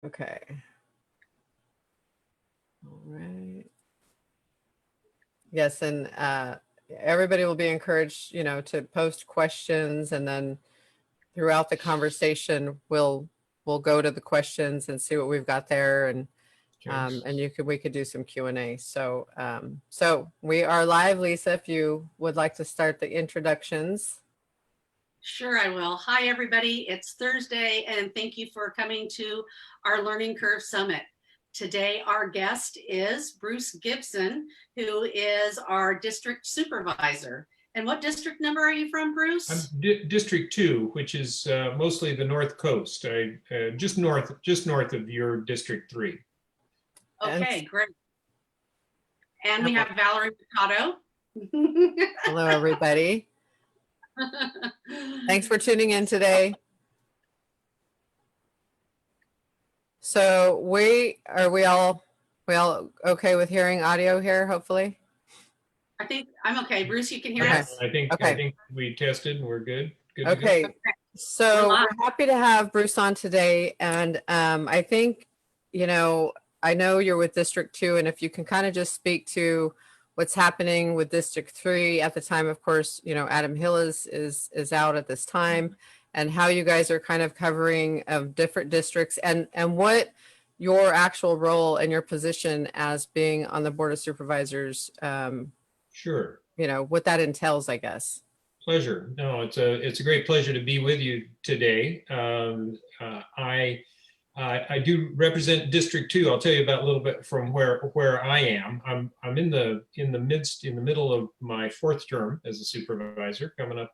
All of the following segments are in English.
Okay. All right. Yes, and everybody will be encouraged, to post questions, and then throughout the conversation, we'll go to the questions and see what we've got there, and we could do some Q&A. So we are live, Lisa, if you would like to start the introductions. Sure, I will. Hi, everybody. It's Thursday, and thank you for coming to our Learning Curve Summit. Today, our guest is Bruce Gibson, who is our district supervisor. And what district number are you from, Bruce? I'm District 2, which is mostly the North Coast, just north of your District 3. Okay, great. And we have Valerie Picotto. Hello, everybody. Thanks for tuning in today. So we all okay with hearing audio here, hopefully? I think I'm okay. Bruce, you can hear us? I think we tested and we're good. Okay. So we're happy to have Bruce on today. And I think, I know you're with District 2, and if you can kind of just speak to what's happening with District 3 at the time, of course, Adam Hill is out at this time, and how you guys are kind of covering of different districts, and what your actual role and your position as being on the Board of Supervisors. Sure. What that entails, I guess. Pleasure. No, it's a great pleasure to be with you today. I do represent District 2. I'll tell you about a little bit from where I am. I'm in the middle of my fourth term as a supervisor, coming up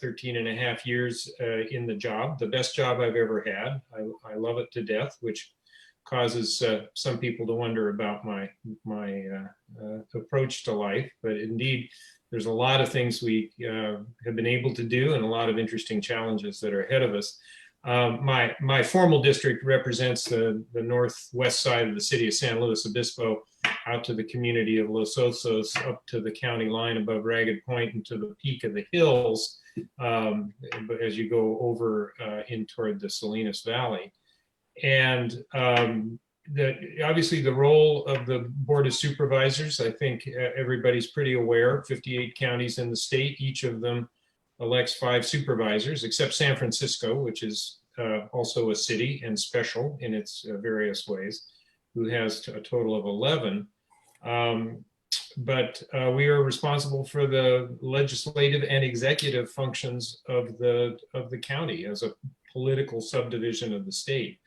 13 and a half years in the job, the best job I've ever had. I love it to death, which causes some people to wonder about my approach to life. But indeed, there's a lot of things we have been able to do, and a lot of interesting challenges that are ahead of us. My formal district represents the northwest side of the city of San Luis Obispo, out to the community of Los Osos, up to the county line above Ragged Point, and to the peak of the hills as you go over in toward the Salinas Valley. And obviously the role of the Board of Supervisors, I think everybody's pretty aware, 58 counties in the state, each of them elects 5 supervisors, except San Francisco, which is also a city and special in its various ways, who has a total of 11. But we are responsible for the legislative and executive functions of the county as a political subdivision of the state.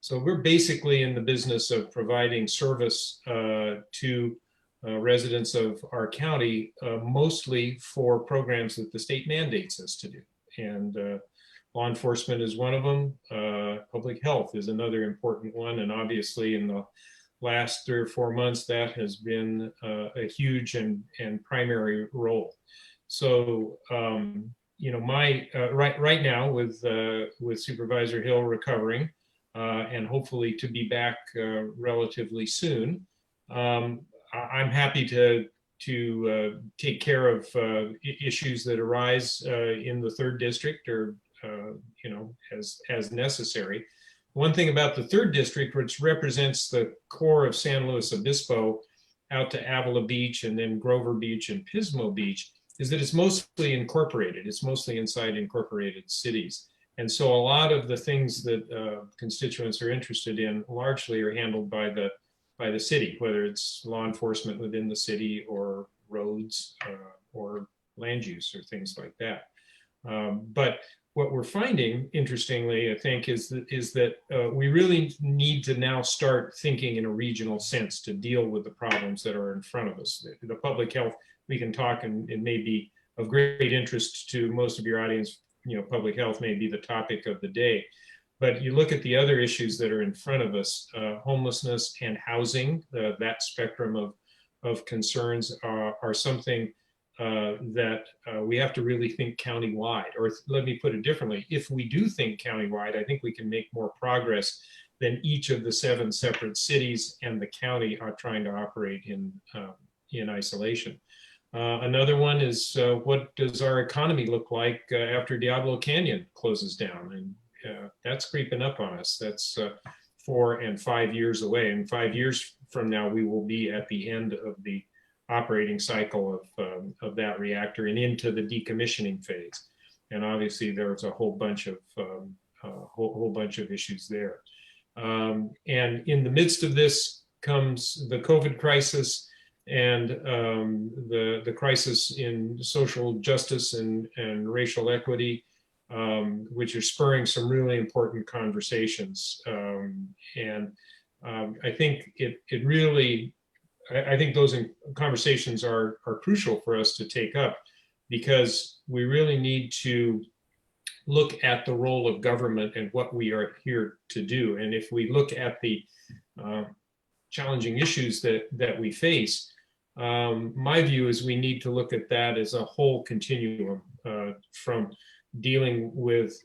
So we're basically in the business of providing service to residents of our county, mostly for programs that the state mandates us to do. And law enforcement is one of them. Public health is another important one. And obviously in the last 3 or 4 months, that has been a huge and primary role. So, right now with Supervisor Hill recovering, and hopefully to be back relatively soon, I'm happy to take care of issues that arise in the 3rd district, or as necessary. One thing about the 3rd district, which represents the core of San Luis Obispo out to Avila Beach and then Grover Beach and Pismo Beach, is that it's mostly incorporated. It's mostly inside incorporated cities. And so a lot of the things that constituents are interested in largely are handled by the city, whether it's law enforcement within the city or roads or land use or things like that. But what we're finding, interestingly, I think, is that we really need to now start thinking in a regional sense to deal with the problems that are in front of us. The public health, we can talk, and it may be of great interest to most of your audience. Public health may be the topic of the day, but you look at the other issues that are in front of us, homelessness and housing, that spectrum of concerns are something that we have to really think countywide. Or let me put it differently, if we do think countywide, I think we can make more progress than each of the 7 separate cities and the county are trying to operate in isolation. Another one is what does our economy look like after Diablo Canyon closes down? And that's creeping up on us. That's 4 and 5 years away. And 5 years from now, we will be at the end of the operating cycle of that reactor and into the decommissioning phase. And obviously, there's a whole bunch of issues there. And in the midst of this comes the COVID crisis and the crisis in social justice and racial equity, which are spurring some really important conversations. I think I think those conversations are crucial for us to take up, because we really need to look at the role of government and what we are here to do. And if we look at the challenging issues that we face, my view is we need to look at that as a whole continuum, from dealing with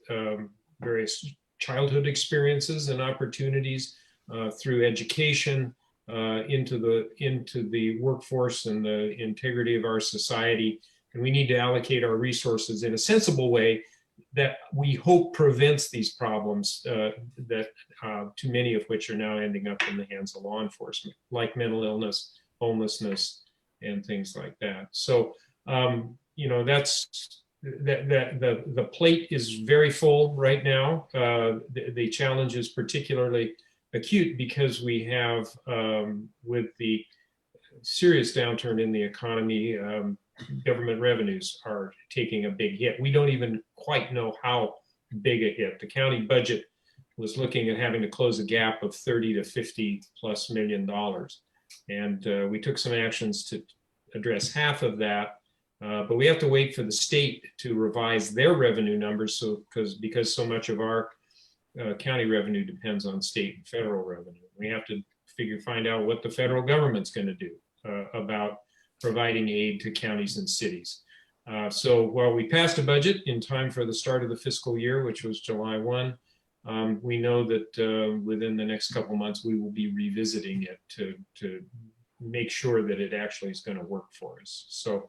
various childhood experiences and opportunities through education, into the workforce and the integrity of our society. And we need to allocate our resources in a sensible way that we hope prevents these problems that too many of which are now ending up in the hands of law enforcement, like mental illness, homelessness, and things like that. So, that's the plate is very full right now. The challenge is particularly acute because we have, with the serious downturn in the economy, government revenues are taking a big hit. We don't even quite know how big a hit. The county budget was looking at having to close a gap of $30 to $50+ million. And we took some actions to address half of that. But we have to wait for the state to revise their revenue numbers. So because so much of our county revenue depends on state and federal revenue. We have to find out what the federal government's going to do about providing aid to counties and cities. So while we passed a budget in time for the start of the fiscal year, which was July 1, we know that within the next couple months, we will be revisiting it to make sure that it actually is going to work for us. So,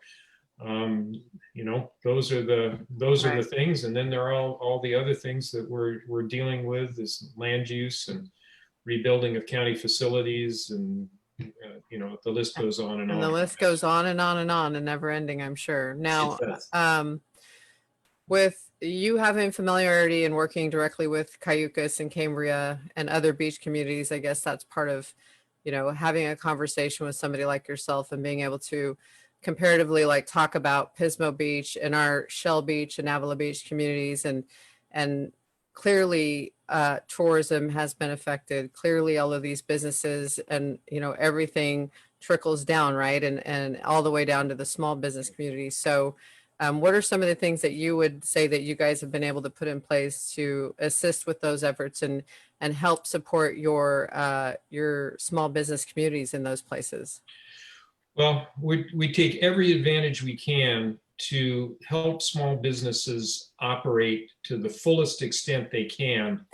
those are the things. And then there are all the other things that we're dealing with, is land use and rebuilding of county facilities, and the list goes on and on. And the list goes on and on and on, and never ending, I'm sure. Now, with you having familiarity and working directly with Cayucas and Cambria and other beach communities, I guess that's part of, having a conversation with somebody like yourself and being able to comparatively talk about Pismo Beach and our Shell Beach and Avila Beach communities, and clearly tourism has been affected. Clearly all of these businesses and everything trickles down, right? And all the way down to the small business community. So what are some of the things that you would say that you guys have been able to put in place to assist with those efforts and help support your small business communities in those places? Well, we take every advantage we can to help small businesses operate to the fullest extent they can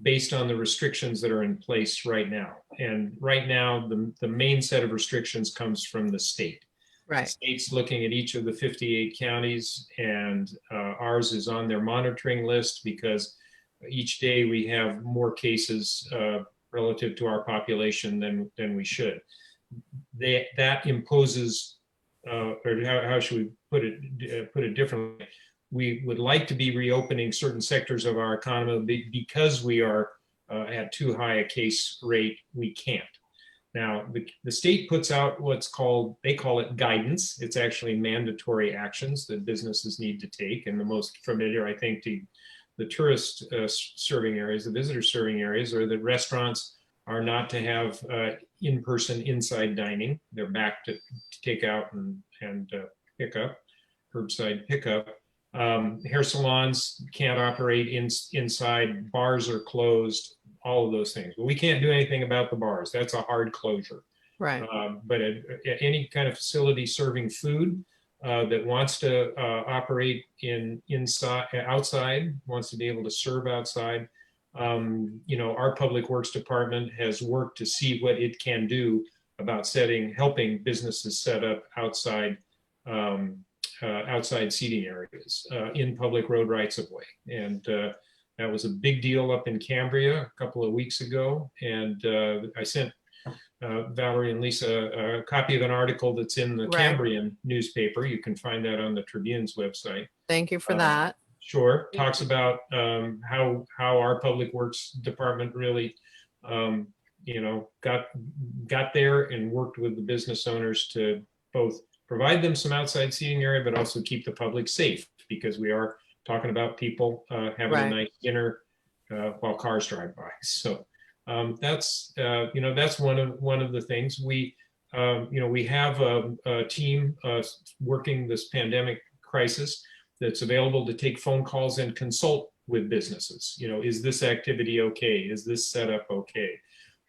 based on the restrictions that are in place right now. And right now, the main set of restrictions comes from the state. Right. The state's looking at each of the 58 counties, and ours is on their monitoring list because each day we have more cases relative to our population than we should. That imposes, or how should we put it differently? We would like to be reopening certain sectors of our economy, because we are at too high a case rate. We can't. Now, the state puts out they call it guidance. It's actually mandatory actions that businesses need to take. And the most familiar, I think, to the tourist serving areas, the visitor serving areas, are that restaurants are not to have in-person inside dining. They're back to take out and pick up, curbside pickup. Hair salons can't operate inside. Bars are closed. All of those things. But we can't do anything about the bars. That's a hard closure. Right. But at any kind of facility serving food that wants to operate outside, wants to be able to serve outside, our public works department has worked to see what it can do about helping businesses set up outside seating areas in public road rights of way. And That was a big deal up in Cambria a couple of weeks ago. And I sent Valerie and Lisa a copy of an article that's in the Right. Cambrian newspaper. You can find that on the Tribune's website. Thank you for that. Sure. Talks about how our Public Works Department really, got there and worked with the business owners to both provide them some outside seating area, but also keep the public safe, because we are talking about people having a Right. nice dinner while cars drive by. So that's one of the things we have a team working this pandemic crisis that's available to take phone calls and consult with businesses. Is this activity okay? Is this setup okay?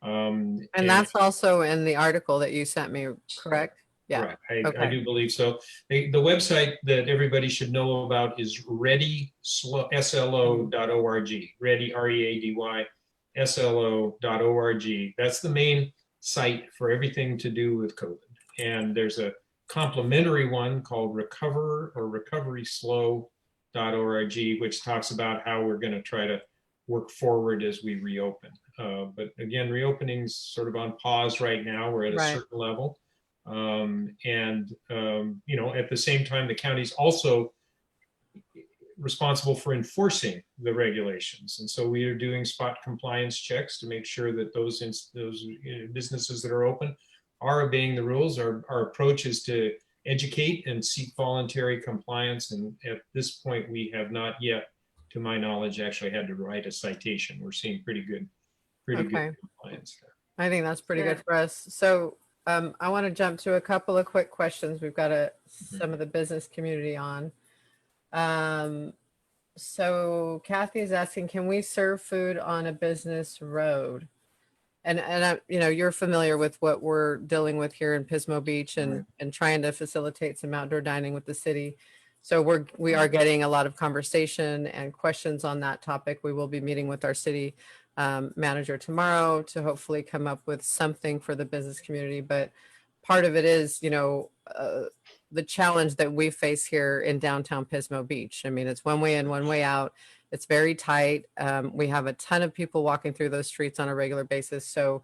And that's also in the article that you sent me, correct? Yeah. Right. I Okay. do believe so. The website that everybody should know about is readyslo.org. Ready, READY, SLO.org. That's the main site for everything to do with COVID. And there's a complementary one called Recover or RecoverySlow.org, which talks about how we're going to try to work forward as we reopen. But again, reopening's sort of on pause right now. We're at a certain level. At the same time, the county's also responsible for enforcing the regulations. And so we are doing spot compliance checks to make sure that those businesses that are open are obeying the rules. Our approach is to educate and seek voluntary compliance. And at this point, we have not yet, to my knowledge, actually had to write a citation. We're seeing pretty good compliance there. I think that's pretty good for us. So I want to jump to a couple of quick questions. We've got some of the business community on. So Kathy is asking, can we serve food on a business road? And you're familiar with what we're dealing with here in Pismo Beach and trying to facilitate some outdoor dining with the city. So we are getting a lot of conversation and questions on that topic. We will be meeting with our city manager tomorrow to hopefully come up with something for the business community. But part of it is, the challenge that we face here in downtown Pismo Beach. I mean, it's one way in, one way out. It's very tight. We have a ton of people walking through those streets on a regular basis. So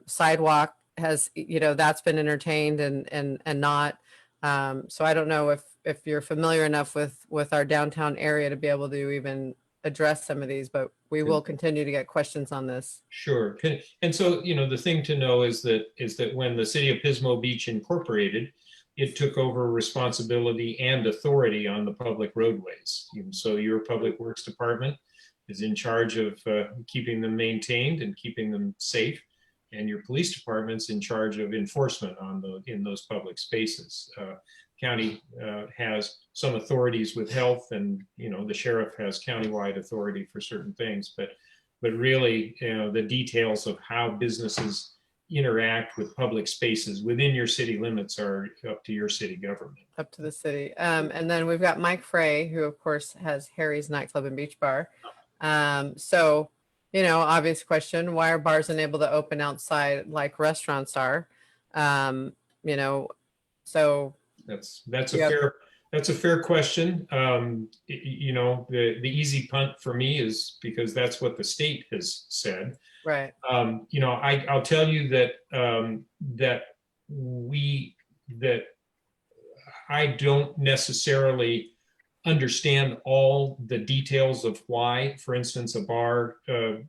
sidewalk has, that's been entertained and not. So I don't know if you're familiar enough with our downtown area to be able to even address some of these, but we will continue to get questions on this. Sure. And so, the thing to know is that when the city of Pismo Beach incorporated, it took over responsibility and authority on the public roadways. So your Public Works Department is in charge of keeping them maintained and keeping them safe. And your police department's in charge of enforcement in those public spaces. County has some authorities with health, and the sheriff has countywide authority for certain things. But really, the details of how businesses interact with public spaces within your city limits are up to your city government. Up to the city. And then we've got Mike Frey, who of course has Harry's Nightclub and Beach Bar. So, obvious question, why are bars unable to open outside like restaurants are? So that's a fair question. The easy punt for me is because that's what the state has said. Right. I'll tell you that I don't necessarily understand all the details of why, for instance, a bar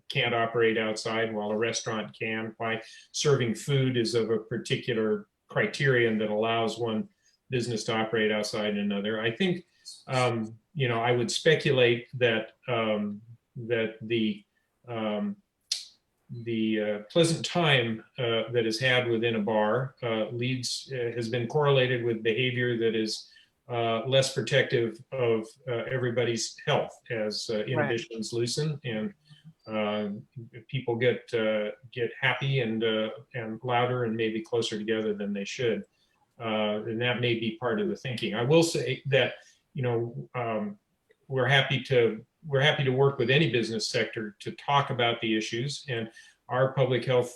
can't operate outside while a restaurant can, why serving food is of a particular criterion that allows one business to operate outside another. I think, I would speculate that the pleasant time that is had within a bar has been correlated with behavior that is less protective of everybody's health as inhibitions loosen and people get happy and louder and maybe closer together than they should. And that may be part of the thinking. I will say that, we're happy to work with any business sector to talk about the issues. And our public health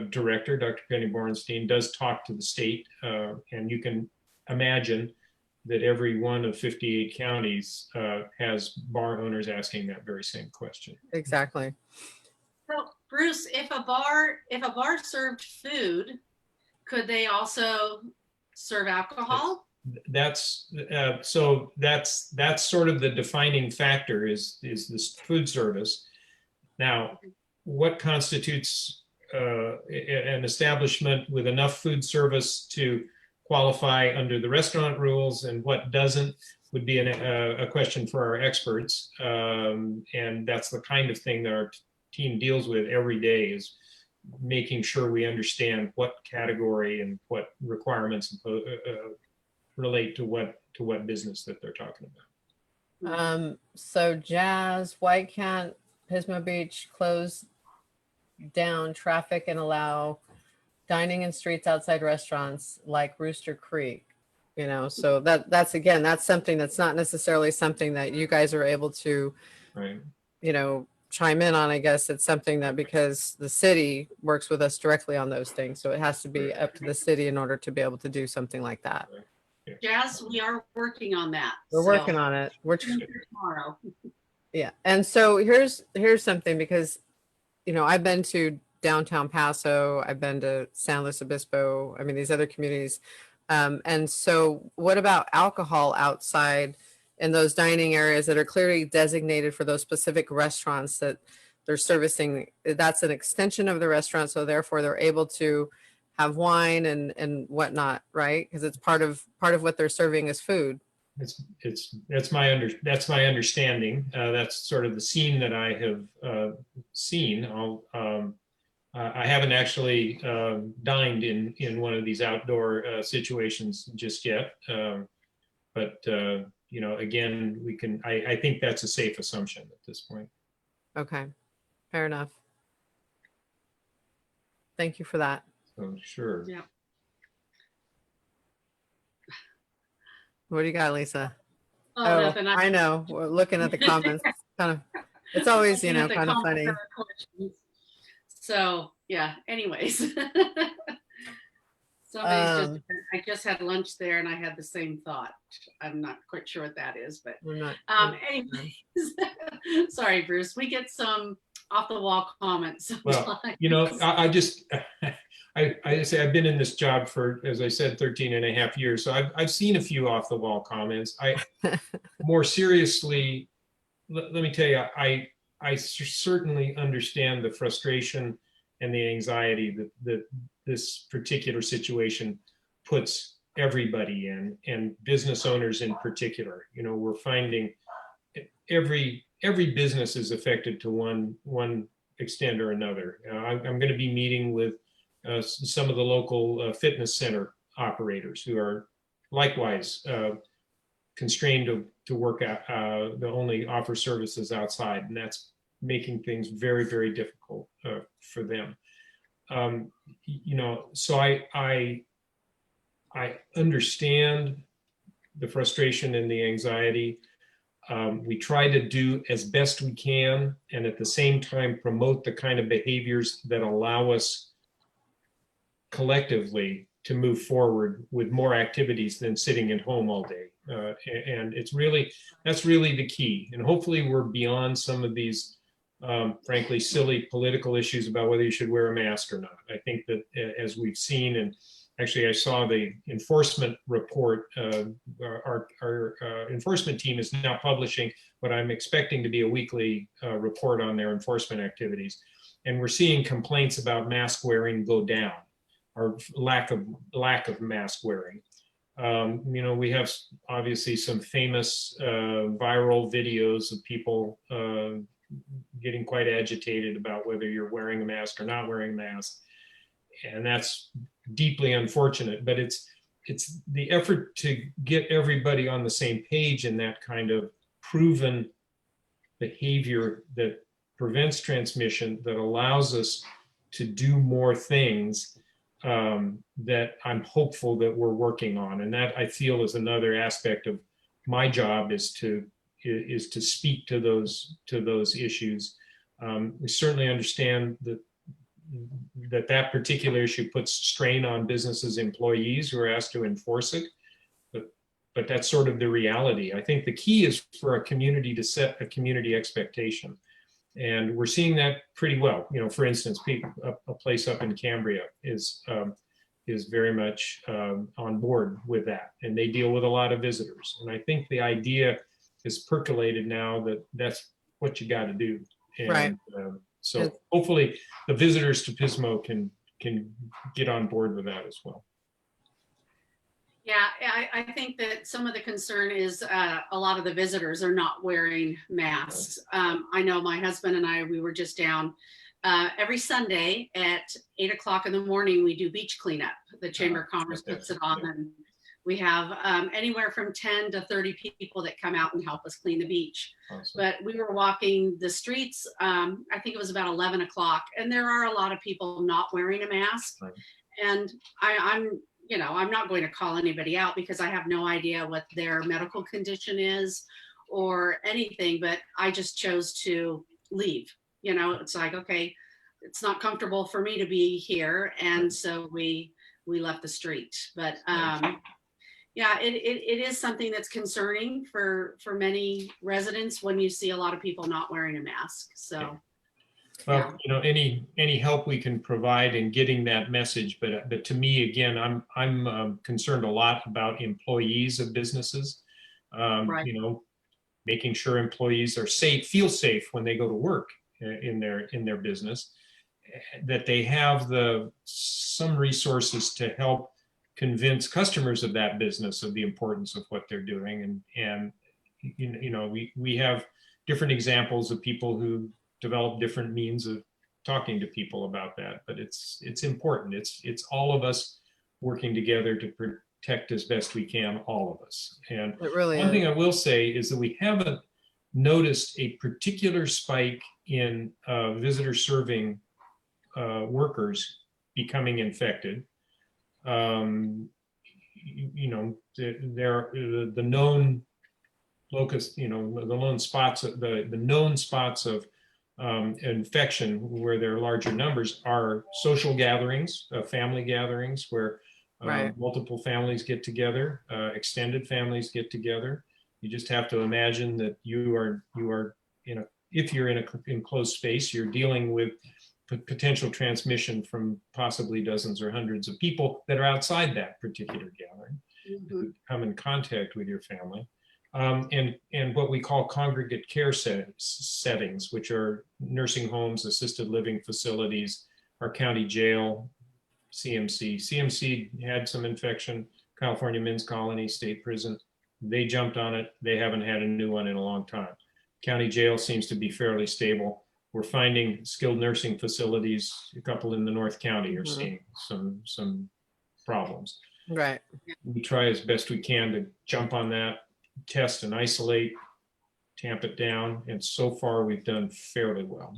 director, Dr. Penny Borenstein, does talk to the state. And you can imagine that every one of 58 counties has bar owners asking that very same question. Exactly. So Bruce, if a bar served food, could they also serve alcohol? That's so that's sort of the defining factor is this food service. Now, what constitutes an establishment with enough food service to qualify under the restaurant rules and what doesn't would be a question for our experts. And that's the kind of thing that our team deals with every day, is making sure we understand what category and what requirements relate to what business that they're talking about. So Jazz, why can't Pismo Beach close down traffic and allow dining in streets outside restaurants like Rooster Creek? You know, so that's again, that's something that's not necessarily something that you guys are able to, Right. you know, chime in on. I guess it's something that, because the city works with us directly on those things, so it has to be up to the city in order to be able to do something like that. Jazz, we are working on that. We're working on it. We're tomorrow. Yeah. And so here's something, because, you know, I've been to downtown Paso, I've been to San Luis Obispo, I mean, these other communities. And so what about alcohol outside in those dining areas that are clearly designated for those specific restaurants that they're servicing? That's an extension of the restaurant, so therefore they're able to have wine and whatnot, right? Because it's part of what they're serving as food. That's my understanding. That's sort of the scene that I have seen. I haven't actually dined in one of these outdoor situations just yet, but you know, again, we can. I think that's a safe assumption at this point. Okay, fair enough. Thank you for that. So sure. Yeah. What do you got, Lisa? Oh, Oh, nothing. I know. We're looking at the comments. It's always, you know, kind of funny. So yeah, anyways. I just had lunch there and I had the same thought. I'm not quite sure what that is, but anyways. Sorry, Bruce. We get some off the wall comments sometimes. Well, you know, I say I've been in this job for, as I said, 13 and a half years. So I've seen a few off the wall comments. More seriously, let me tell you, I certainly understand the frustration and the anxiety that this particular situation puts everybody in, and business owners in particular. You know, we're finding every business is affected to one extent or another. I'm going to be meeting with some of the local fitness center operators who are likewise constrained to work at, they only offer services outside, and that's making things very, very difficult for them. You know, so I understand the frustration and the anxiety. We try to do as best we can, and at the same time promote the kind of behaviors that allow us collectively to move forward with more activities than sitting at home all day. And that's really the key. And hopefully we're beyond some of these frankly silly political issues about whether you should wear a mask or not. I think that as we've seen, and actually I saw the enforcement report, our enforcement team is now publishing what I'm expecting to be a weekly report on their enforcement activities. And we're seeing complaints about mask wearing go down, or lack of mask wearing. You know, we have obviously some famous viral videos of people getting quite agitated about whether you're wearing a mask or not wearing a mask. And that's deeply unfortunate, but it's the effort to get everybody on the same page in that kind of proven behavior that prevents transmission, that allows us to do more things that I'm hopeful that we're working on. And that I feel is another aspect of my job, is to speak to those issues. We certainly understand that particular issue puts strain on businesses' employees who are asked to enforce it. But but that's sort of the reality. I think the key is for a community to set a community expectation. And we're seeing that pretty well. You know, for instance, a place up in Cambria is very much on board with that, and they deal with a lot of visitors. And I think the idea is percolated now that that's what you got to do. And Right. So hopefully the visitors to Pismo can get on board with that as well. Yeah, I think that some of the concern is a lot of the visitors are not wearing masks. I know my husband and I, we were just down every Sunday at 8 o'clock in the morning, we do beach cleanup. The Chamber of Commerce puts it on, and we have anywhere from 10 to 30 people that come out and help us clean the beach. Awesome. But we were walking the streets, I think it was about 11 o'clock, and there are a lot of people not wearing a mask. Right. And I'm not going to call anybody out because I have no idea what their medical condition is or anything, but I just chose to leave. You know, it's like, okay, it's not comfortable for me to be here. And so we left the street. But yeah, it is something that's concerning for many residents when you see a lot of people not wearing a mask. So well, you know, any help we can provide in getting that message, but to me, again, I'm concerned a lot about employees of businesses. Right. You know, making sure employees are safe, feel safe when they go to work in their business, that they have some resources to help convince customers of that business of the importance of what they're doing. And you know, we have different examples of people who develop different means of talking to people about that, but it's important. It's all of us working together to protect as best we can, all of us. And It really one is. thing I will say is that we haven't noticed a particular spike in visitor serving workers becoming infected. You know, the known locus, you know, the known spots of infection where there are larger numbers are social gatherings, family gatherings where Right. multiple families get together, extended families get together. You just have to imagine that you are if you're in a enclosed space, you're dealing with potential transmission from possibly dozens or hundreds of people that are outside that particular gathering, who come in contact with your family. And what we call congregate care settings, which are nursing homes, assisted living facilities, our county jail, CMC. CMC had some infection, California Men's Colony, State Prison. They jumped on it. They haven't had a new one in a long time. County jail seems to be fairly stable. We're finding skilled nursing facilities, a couple in the North County are seeing some problems. Right. We try as best we can to jump on that, test and isolate, tamp it down, and so far we've done fairly well.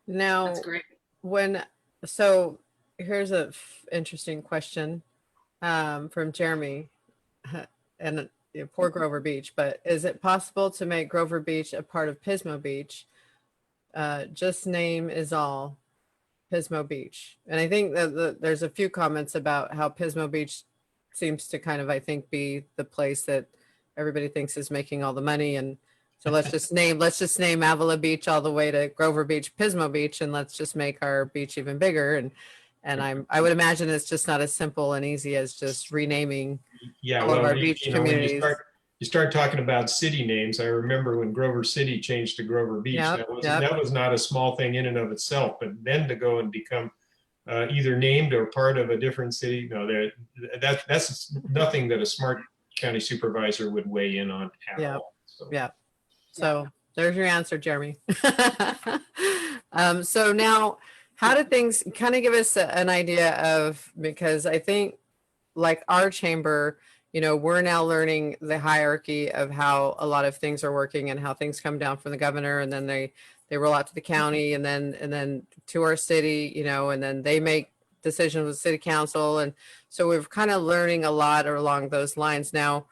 Now, That's great. So here's a interesting question from Jeremy, and poor Grover Beach, but is it possible to make Grover Beach a part of Pismo Beach? Just name is all Pismo Beach. And I think that there's a few comments about how Pismo Beach seems to kind of, I think, be the place that everybody thinks is making all the money. And so let's just name Avila Beach all the way to Grover Beach, Pismo Beach, and let's just make our beach even bigger. And I would imagine it's just not as simple and easy as just renaming all of our beach communities. When you start talking about city names, I remember when Grover City changed to Grover Beach. Yep, that was not a small thing in and of itself, but then to go and become either named or part of a different city, no, that's nothing that a smart county supervisor would weigh in on at all. So. Yeah. So there's your answer, Jeremy. So now, how do things kind of give us an idea of, because I think like our chamber, you know, we're now learning the hierarchy of how a lot of things are working and how things come down from the governor, and then they roll out to the county and then to our city, you know, and then they make decisions with city council. And so we're kind of learning a lot along those lines. Now,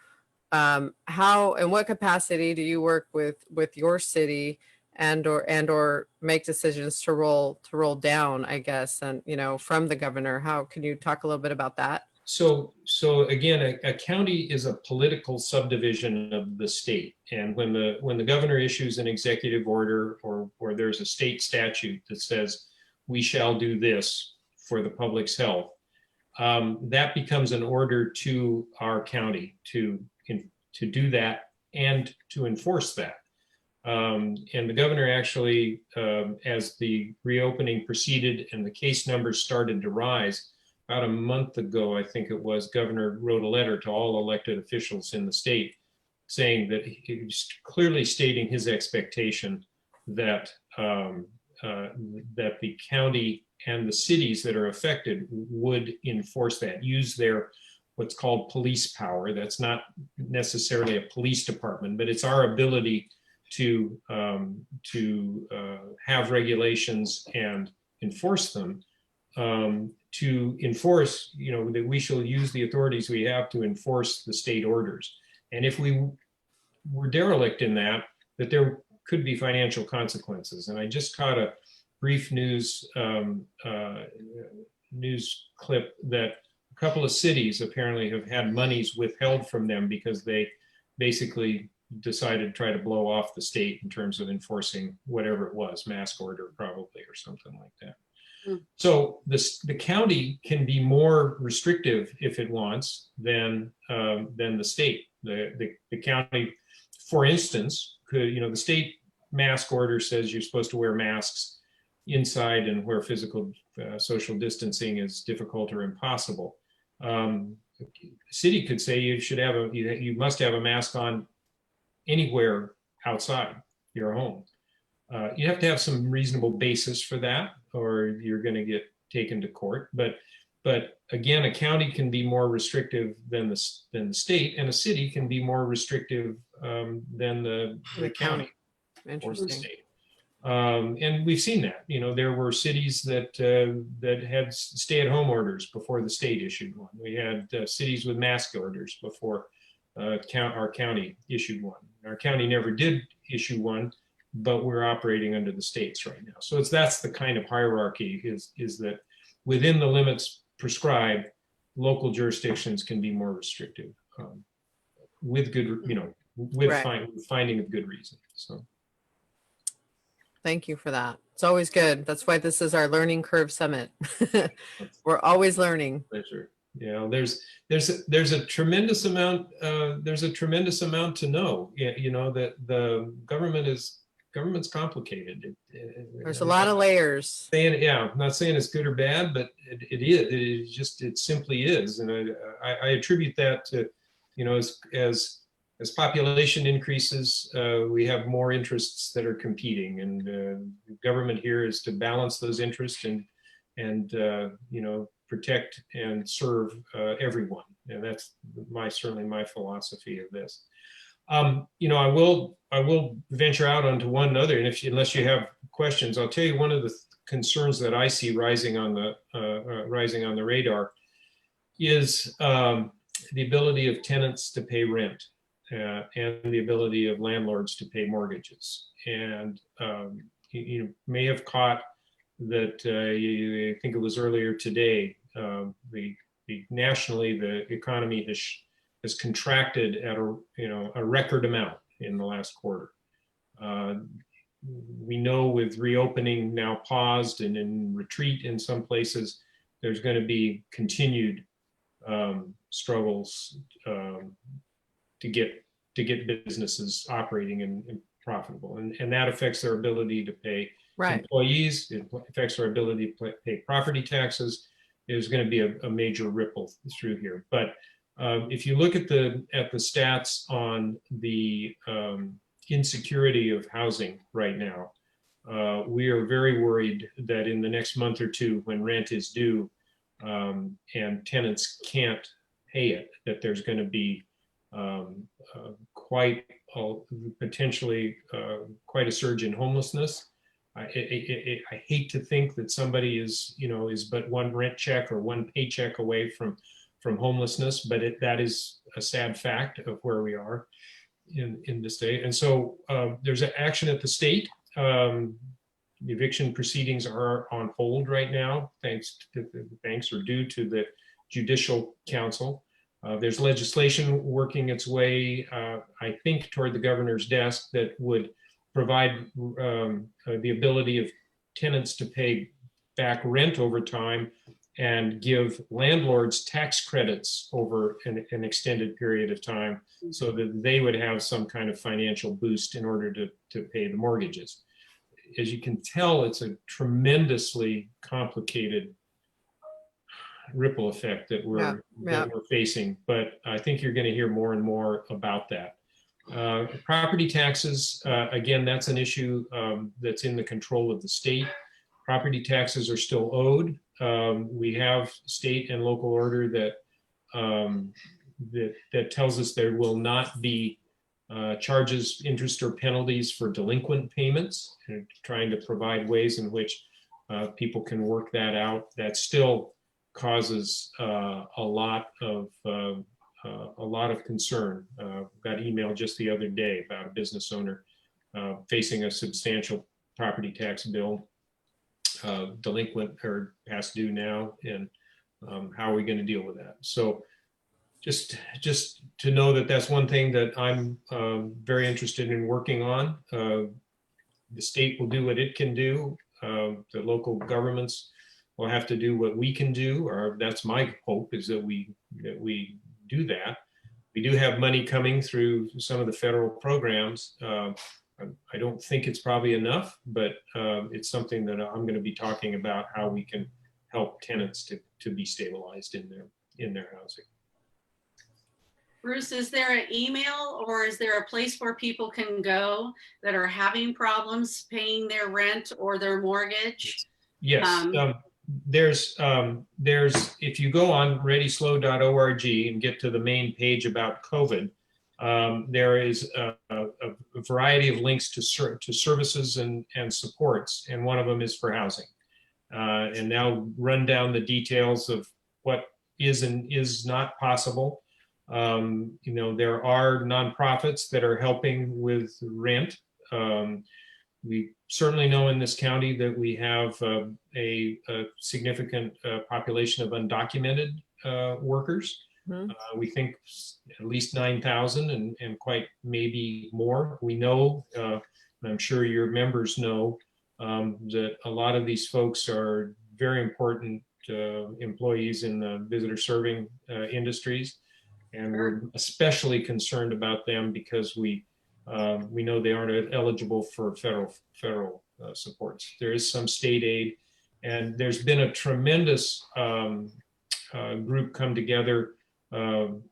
how and what capacity do you work with your city and or make decisions to roll down, I guess, and, you know, from the governor? How can you talk a little bit about that? So again, a county is a political subdivision of the state. And when the governor issues an executive order or there's a state statute that says we shall do this for the public's health, that becomes an order to our county to do that and to enforce that. And the governor actually, as the reopening proceeded and the case numbers started to rise, about a month ago, I think it was, governor wrote a letter to all elected officials in the state saying that he was clearly stating his expectation that that the county and the cities that are affected would enforce that, use their what's called police power. That's not necessarily a police department, but it's our ability to have regulations and enforce them. To enforce, that we shall use the authorities we have to enforce the state orders. And if we were derelict in that there could be financial consequences. And I just caught a brief news clip that a couple of cities apparently have had monies withheld from them because they basically decided to try to blow off the state in terms of enforcing whatever it was, mask order probably, or something like that. So the county can be more restrictive if it wants than the state. The county, for instance, could, the state mask order says you're supposed to wear masks inside and where physical social distancing is difficult or impossible. The city could say you must have a mask on anywhere outside your home. You have to have some reasonable basis for that, or you're going to get taken to court. But again, a county can be more restrictive than the state, and a city can be more restrictive than the county or the state. And we've seen that. There were cities that had stay-at-home orders before the state issued one. We had cities with mask orders before our county issued one. Our county never did issue one, but we're operating under the states right now. So that's the kind of hierarchy is that within the limits prescribed, local jurisdictions can be more restrictive with good, with Right. finding of good reason. So. Thank you for that. It's always good. That's why this is our Learning Curve Summit. We're always learning. Pleasure. There's a tremendous amount. There's a tremendous amount to know. That the government's complicated. There's a lot of layers. I'm not saying it's good or bad, but it is. It simply is, and I attribute that to, as population increases, we have more interests that are competing, and government here is to balance those interests and protect and serve everyone, and that's certainly my philosophy of this. I will venture out onto one other, and unless you have questions, I'll tell you one of the concerns that I see rising on the radar is the ability of tenants to pay rent and the ability of landlords to pay mortgages. And you may have caught that. I think it was earlier today. Nationally, the economy has contracted at a record amount in the last quarter. We know with reopening now paused and in retreat in some places, there's going to be continued struggles to get businesses operating and profitable, and that affects their ability to pay employees. It affects their ability to pay property taxes. There's going to be a major ripple through here, but. If you look at the stats on the insecurity of housing right now, we are very worried that in the next month or two, when rent is due and tenants can't pay it, that there's going to be potentially quite a surge in homelessness. I hate to think that somebody is but one rent check or one paycheck away from homelessness, but that is a sad fact of where we are in the state. And so there's an action at the state. The eviction proceedings are on hold right now, thanks or due to judicial council. There's legislation working its way, I think, toward the governor's desk that would provide the ability of tenants to pay back rent over time and give landlords tax credits over an extended period of time so that they would have some kind of financial boost in order to pay the mortgages. As you can tell, it's a tremendously complicated ripple effect that we're facing, but I think you're going to hear more and more about that. Property taxes, again, that's an issue that's in the control of the state. Property taxes are still owed. We have state and local order that tells us there will not be charges, interest, or penalties for delinquent payments, and trying to provide ways in which people can work that out. That still causes a lot of concern. Got email just the other day about a business owner facing a substantial property tax bill, delinquent or past due now, and how are we going to deal with that? So just to know that that's one thing that I'm very interested in working on. The state will do what it can do. The local governments will have to do what we can do, or that's my hope, is that we do that. We do have money coming through some of the federal programs. I don't think it's probably enough, but it's something that I'm going to be talking about, how we can help tenants to be stabilized in their housing. Bruce, is there an email or is there a place where people can go that are having problems paying their rent or their mortgage? Yes, there's if you go on readyslow.org and get to the main page about COVID, there is a variety of links to services and supports, and one of them is for housing. And now run down the details of what is and is not possible. There are nonprofits that are helping with rent. We certainly know in this county that we have a significant population of undocumented workers. We think at least 9,000 and quite maybe more. We know, and I'm sure your members know, that a lot of these folks are very important employees in the visitor serving industries. And we're especially concerned about them because we know they aren't eligible for federal supports. There is some state aid, and there's been a tremendous group come together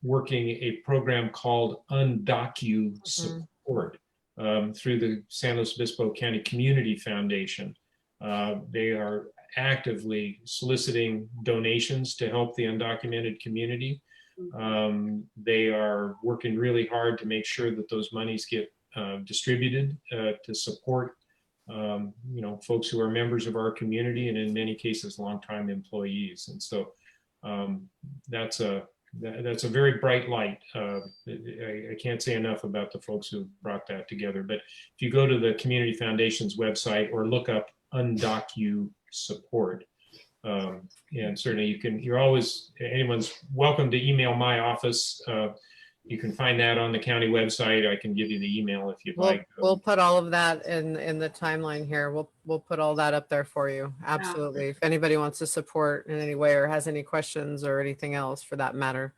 working a program called Undocu Support through the San Luis Obispo County Community Foundation. They are actively soliciting donations to help the undocumented community. They are working really hard to make sure that those monies get distributed to support folks who are members of our community, and in many cases longtime employees. And so that's a very bright light. I can't say enough about the folks who brought that together. But if you go to the Community Foundation's website or look up Undocu Support, and certainly anyone's welcome to email my office. You can find that on the county website. I can give you the email if you'd like. We'll put all of that in the timeline here. We'll put all that up there for you. Absolutely. If anybody wants to support in any way or has any questions or anything else for that matter,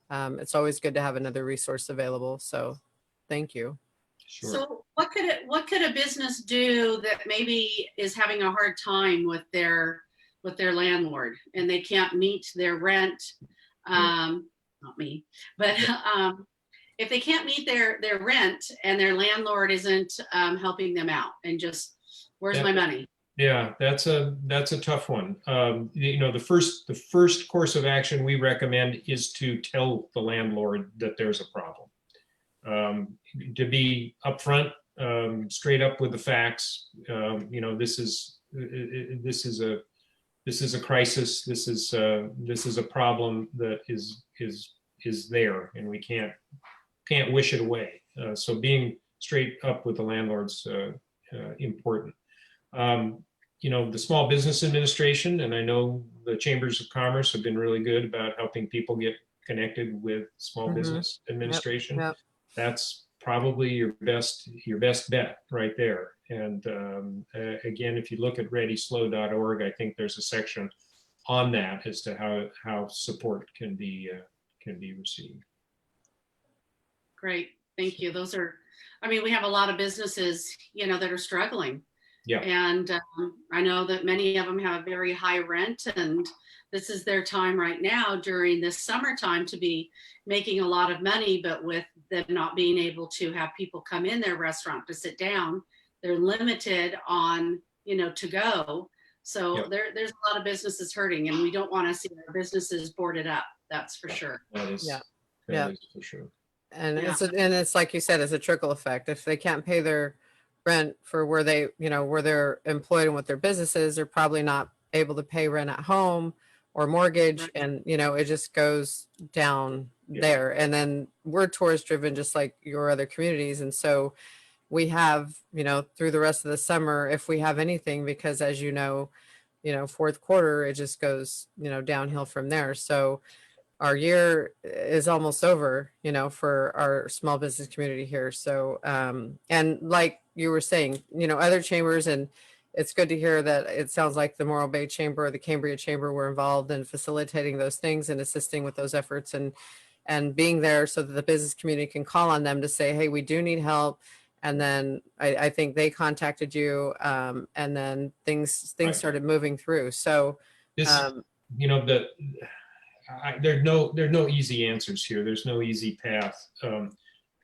it's always good to have another resource available. So thank you. Sure. So what could a business do that maybe is having a hard time with their landlord and they can't meet their rent? Not me, but if they can't meet their rent and their landlord isn't helping them out, and just, where's my money? Yeah, that's a tough one. The first course of action we recommend is to tell the landlord that there's a problem. To be upfront, straight up with the facts. This is a crisis. This is a problem that is there, and we can't wish it away. So being straight up with the landlord's important. you know, the Small Business Administration, and I know the Chambers of Commerce have been really good about helping people get connected with Small Mhm. Business Administration. Yep. That's probably your best bet right there. And again, if you look at readyslow.org, I think there's a section on that as to how support can be received. Great, thank you. Those are, I mean, we have a lot of businesses, you know, that are struggling. Yeah. And I know that many of them have very high rent, and this is their time right now during this summertime to be making a lot of money, but with them not being able to have people come in their restaurant to sit down, they're limited on, you know, to go. So Yep. there's a lot of businesses hurting, and we don't want to see our businesses boarded up. That's for sure. That is, Yeah. that Yeah. is for sure. And Yeah. it's like you said, it's a trickle effect. If they can't pay their rent for where they, you know, where they're employed and what their business is, they're probably not able to pay rent at home or mortgage. Right. And, you know, it just goes down Yeah. there. And then we're tourist driven, just like your other communities. And so we have, you know, through the rest of the summer, if we have anything, because as you know, fourth quarter, it just goes, you know, downhill from there. So our year is almost over, you know, for our small business community here. So, and like you were saying, you know, other chambers, and it's good to hear that it sounds like the Morro Bay Chamber or the Cambria Chamber were involved in facilitating those things and assisting with those efforts and being there so that the business community can call on them to say, hey, we do need help. And then I think they contacted you, and then things Right. started moving through. So, This, you know, there's no easy answers here. There's no easy path.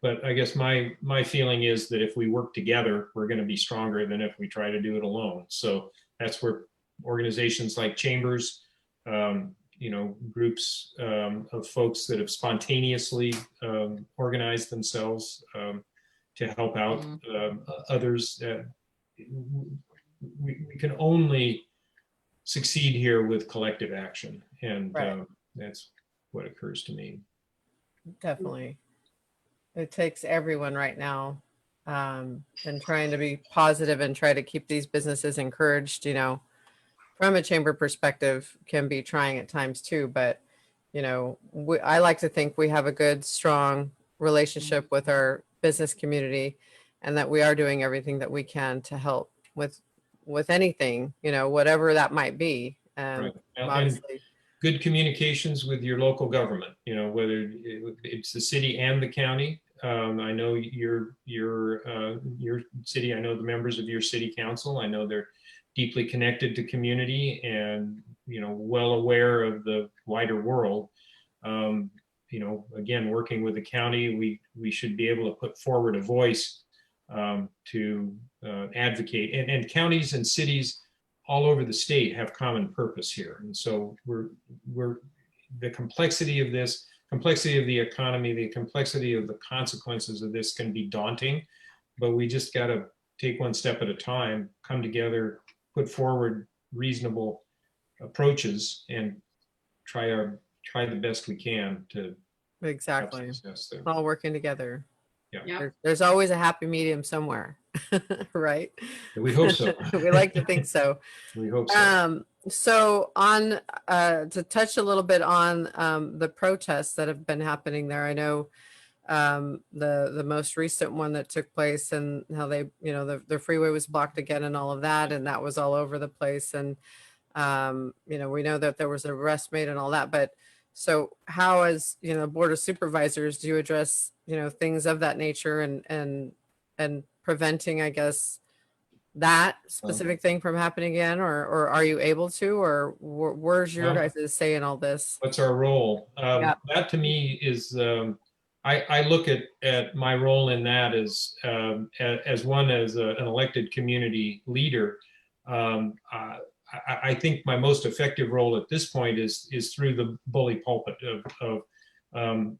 But I guess my feeling is that if we work together, we're going to be stronger than if we try to do it alone. So that's where organizations like Chambers, you know, groups of folks that have spontaneously organized themselves to help out others. We can only succeed here with collective action, and Right. that's what occurs to me. Definitely. It takes everyone right now, and trying to be positive and try to keep these businesses encouraged, you know, from a chamber perspective can be trying at times too. But, you know, I like to think we have a good, strong relationship with our business community and that we are doing everything that we can to help with anything, you know, whatever that might be. Right. And Obviously. good communications with your local government, you know, whether it's the city and the county. I know your city, I know the members of your city council, I know they're deeply connected to community and, you know, well aware of the wider world. You know, again, working with the county, we should be able to put forward a voice to advocate, and counties and cities all over the state have common purpose here. And so we're the complexity of this, complexity of the economy, the complexity of the consequences of this can be daunting, but we just got to take one step at a time, come together, put forward reasonable approaches, and try the best we can to Exactly. have success there. All working together. Yeah. Yep. There's always a happy medium somewhere, right? We hope so. We like to think so. We hope so. So on to touch a little bit on the protests that have been happening there. I know the most recent one that took place and how they, you know, the freeway was blocked again and all of that, and that was all over the place. And you know, we know that there was an arrest made and all that, but so how, as you know, Board of Supervisors, do you address, you know, things of that nature and preventing, I guess, that specific thing from happening again, or are you able to, or where's your guys' say in all this? What's our role? Yeah. That to me is, I look at my role in that as one as an elected community leader. I think my most effective role at this point is through the bully pulpit of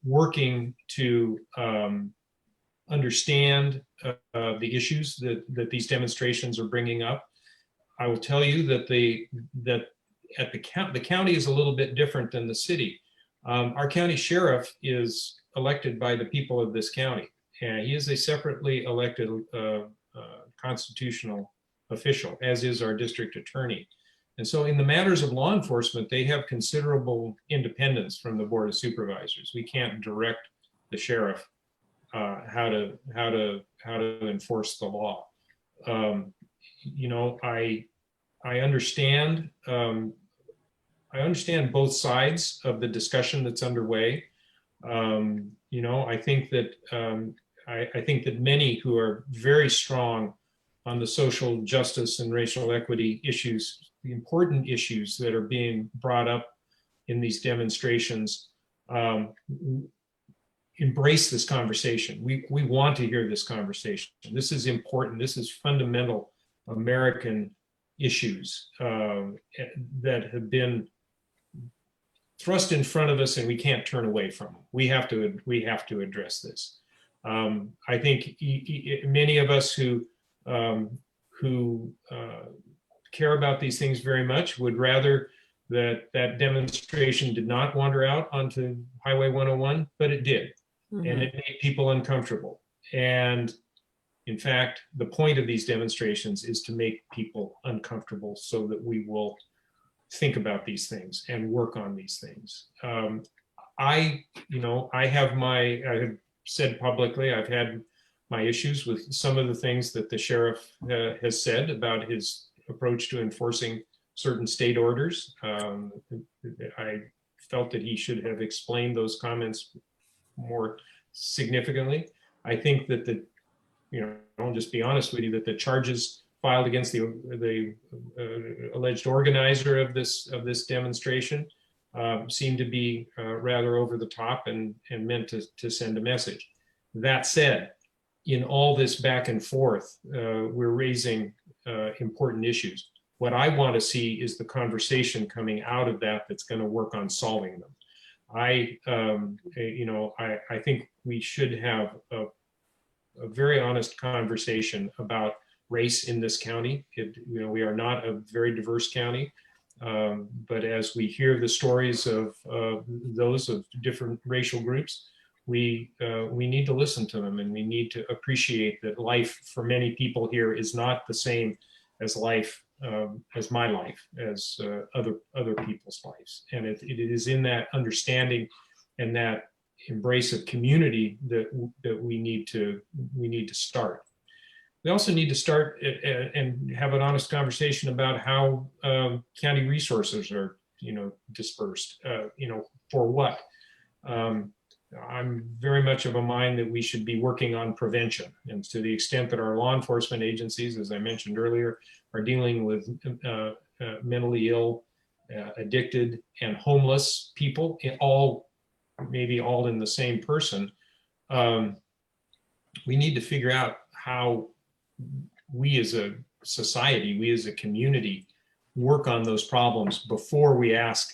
working to understand the issues that these demonstrations are bringing up. I will tell you that the county is a little bit different than the city. Our county sheriff is elected by the people of this county, and he is a separately elected constitutional official, as is our district attorney. And so in the matters of law enforcement, they have considerable independence from the Board of Supervisors. We can't direct the sheriff how to enforce the law. You know, I understand both sides of the discussion that's underway. You know, I think that I think that many who are very strong on the social justice and racial equity issues, the important issues that are being brought up in these demonstrations, embrace this conversation. We want to hear this conversation. This is important. This is fundamental American issues that have been thrust in front of us, and we can't turn away from them. We have to address this. I think many of us who care about these things very much would rather that demonstration did not wander out onto Highway 101, but it did. Mm-hmm. And it made people uncomfortable. And in fact, the point of these demonstrations is to make people uncomfortable so that we will think about these things and work on these things. I have said publicly, I've had my issues with some of the things that the sheriff has said about his approach to enforcing certain state orders. I felt that he should have explained those comments more significantly. I think that I'll just be honest with you, that the charges filed against the alleged organizer of this demonstration seem to be rather over the top and meant to send a message. That said, in all this back and forth, we're raising important issues. What I want to see is the conversation coming out of that that's going to work on solving them. I think we should have a very honest conversation about race in this county. We are not a very diverse county, but as we hear the stories of those of different racial groups, we need to listen to them, and we need to appreciate that life for many people here is not the same as life, as my life, as other people's lives. And it is in that understanding and that embrace of community that we need to start. We also need to start and have an honest conversation about how county resources are, dispersed, for what. I'm very much of a mind that we should be working on prevention. And to the extent that our law enforcement agencies, as I mentioned earlier, are dealing with mentally ill, addicted, and homeless people, maybe all in the same person, we need to figure out how we as a society, we as a community, work on those problems before we ask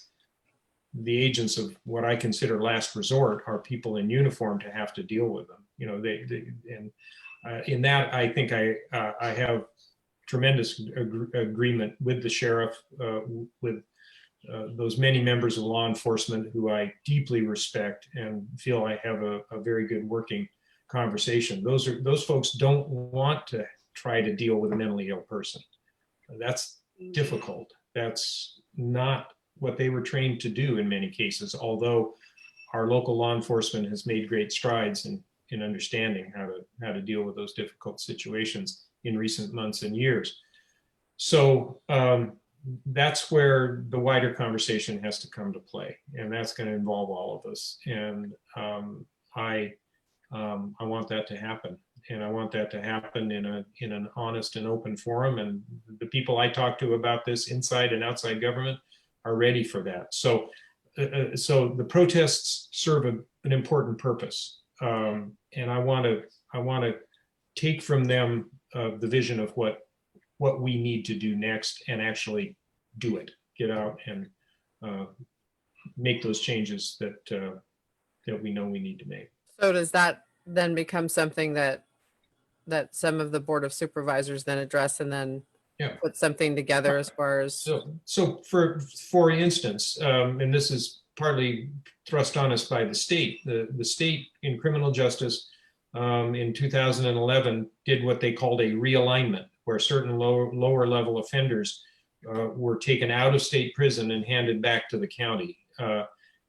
the agents of what I consider last resort, are people in uniform, to have to deal with them. In that, I think I have tremendous agreement with the sheriff, with those many members of law enforcement who I deeply respect and feel I have a very good working conversation. Those folks don't want to try to deal with a mentally ill person. That's difficult. That's not what they were trained to do in many cases, although our local law enforcement has made great strides in understanding how to deal with those difficult situations in recent months and years. So that's where the wider conversation has to come to play, and that's going to involve all of us. And I want that to happen, and I want that to happen in an honest and open forum. And the people I talk to about this, inside and outside government, are ready for that. So the protests serve an important purpose, and I want to take from them the vision of what we need to do next, and actually do it. Get out and make those changes that we know we need to make. So does that then become something that some of the Board of Supervisors then address, and then put something together as far as? So for instance, and this is partly thrust on us by the state, the state in criminal justice in 2011 did what they called a realignment. where certain lower level offenders were taken out of state prison and handed back to the county.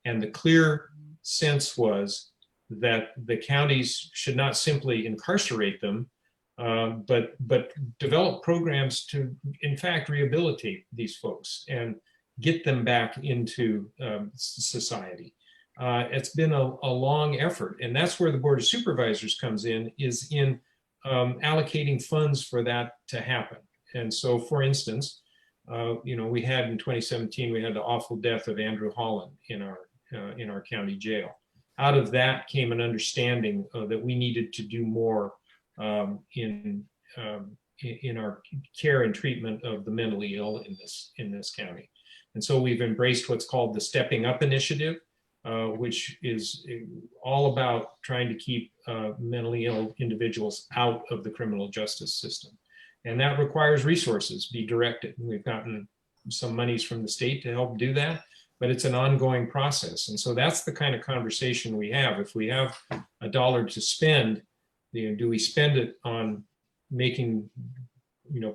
And the clear sense was that the counties should not simply incarcerate them, but develop programs to, in fact, rehabilitate these folks and get them back into society. It's been a long effort, and that's where the Board of Supervisors comes in, is in allocating funds for that to happen. And so, for instance, we had in 2017, we had the awful death of Andrew Holland in our county jail. Out of that came an understanding that we needed to do more in our care and treatment of the mentally ill in this county. And so we've embraced what's called the Stepping Up Initiative, which is all about trying to keep mentally ill individuals out of the criminal justice system. And that requires resources be directed. We've gotten some monies from the state to help do that, but it's an ongoing process. And so that's the kind of conversation we have. If we have $1 to spend, do we spend it on making,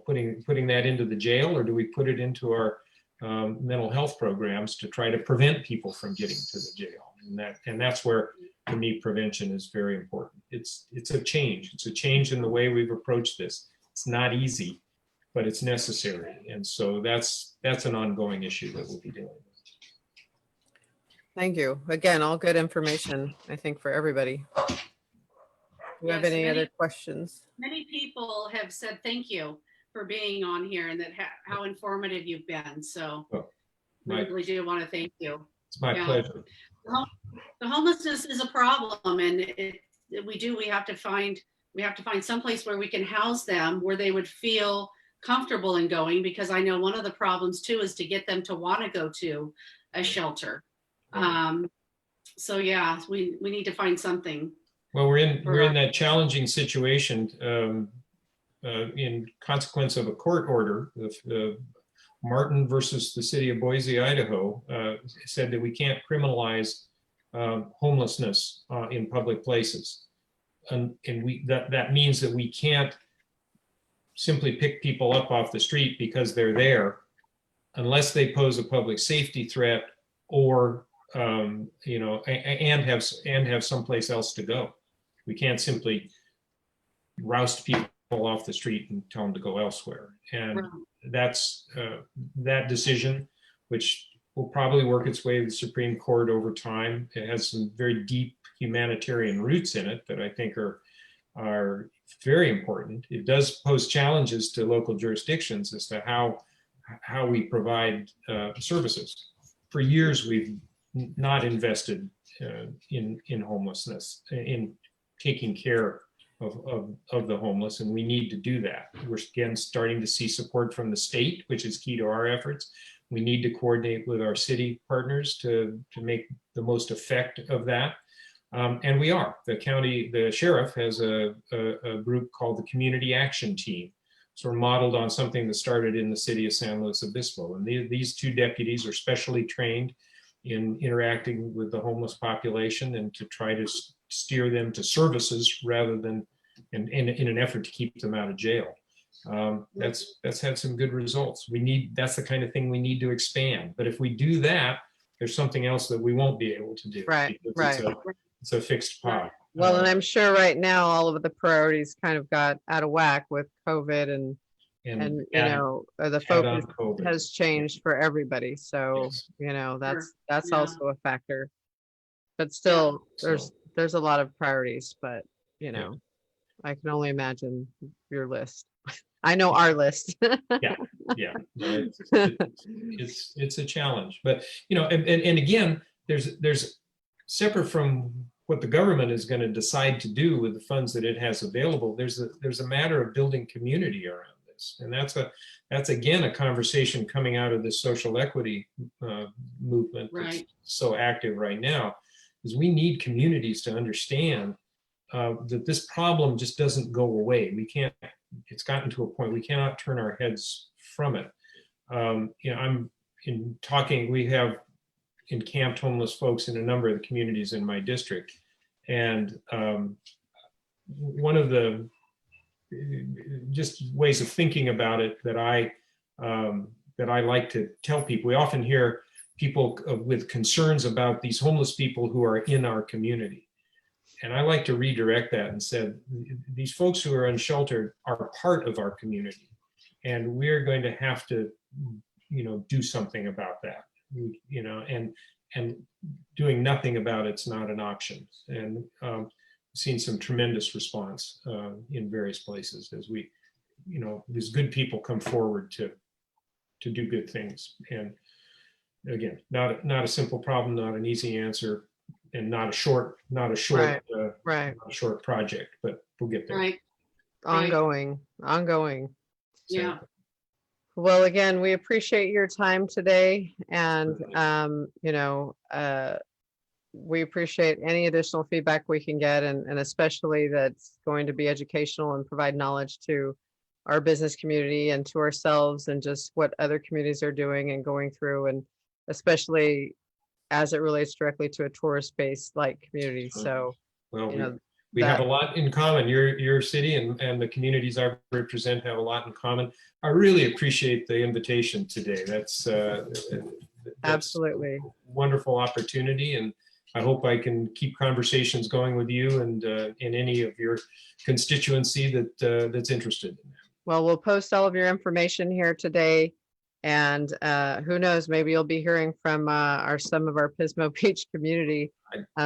putting that into the jail, or do we put it into our mental health programs to try to prevent people from getting to the jail? And that's where, to me, prevention is very important. It's a change. It's a change in the way we've approached this. It's not easy, but it's necessary. And so that's an ongoing issue that we'll be dealing with. Thank you. Again, all good information, I think, for everybody. Do you have any other questions? Many people have said thank you for being on here, and that how informative you've been. So we really do want to thank you. It's my pleasure. The homelessness is a problem, and we have to find some place where we can house them, where they would feel comfortable in going, because I know one of the problems too is to get them to want to go to a shelter. So yeah, we need to find something. Well, we're in that challenging situation in consequence of a court order. Martin versus the city of Boise, Idaho, said that we can't criminalize homelessness in public places, and that means that we can't simply pick people up off the street because they're there, unless they pose a public safety threat, or and have someplace else to go. We can't simply roust people off the street and tell them to go elsewhere. And that's that decision, which will probably work its way to the Supreme Court over time. It has some very deep humanitarian roots in it that I think are very important. It does pose challenges to local jurisdictions as to how we provide services. For years, we've not invested in homelessness, in taking care of the homeless, and we need to do that. We're again starting to see support from the state, which is key to our efforts. We need to coordinate with our city partners to make the most effect of that. And we are. The sheriff has a group called the Community Action Team, sort of modeled on something that started in the city of San Luis Obispo. And these two deputies are specially trained in interacting with the homeless population and to try to steer them to services rather than in an effort to keep them out of jail. That's had some good results. That's the kind of thing we need to expand. But if we do that, there's something else that we won't be able to do. Right. It's a fixed pot. Well, and I'm sure right now all of the priorities kind of got out of whack with COVID and the focus has changed for everybody. So, yes. that's also a factor. But still, there's a lot of priorities, but I can only imagine your list. I know our list. Yeah. No, it's a challenge, but and again, there's separate from what the government is going to decide to do with the funds that it has available. There's a matter of building community around this, and that's again a conversation coming out of this social equity movement that's so active right now. Is we need communities to understand that this problem just doesn't go away. It's gotten to a point we cannot turn our heads from it. We have encamped homeless folks in a number of the communities in my district. And one of the just ways of thinking about it that I like to tell people. We often hear people with concerns about these homeless people who are in our community. And I like to redirect that and said, these folks who are unsheltered are part of our community. And we're going to have to, do something about that, and doing nothing about it's not an option. And seen some tremendous response in various places as we, these good people come forward to do good things. And again, not a simple problem, not an easy answer, and not a short project, but we'll get there. Right. Ongoing. So, Yeah. Well, again, we appreciate your time today, and we appreciate any additional feedback we can get, and especially that's going to be educational and provide knowledge to our business community and to ourselves, and just what other communities are doing and going through, and especially as it relates directly to a tourist-based like community. So, well, we have a lot in common. Your city and the communities I represent have a lot in common. I really appreciate the invitation today. That's absolutely a wonderful opportunity, and I hope I can keep conversations going with you and in any of your constituency that's interested in that. Well, we'll post all of your information here today, and who knows, maybe you'll be hearing from some of our Pismo Beach community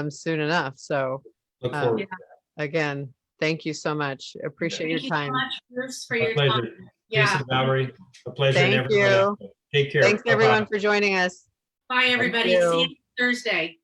soon enough. So Look forward to that. Again, thank you so much. Appreciate your time. Thank you so much, Bruce, for My your pleasure. time. Yeah. Lisa, Valerie, a pleasure. Thank and everyone you. else. Take care. Thanks Bye-bye. everyone for joining us. Bye, everybody. you. See you Thursday.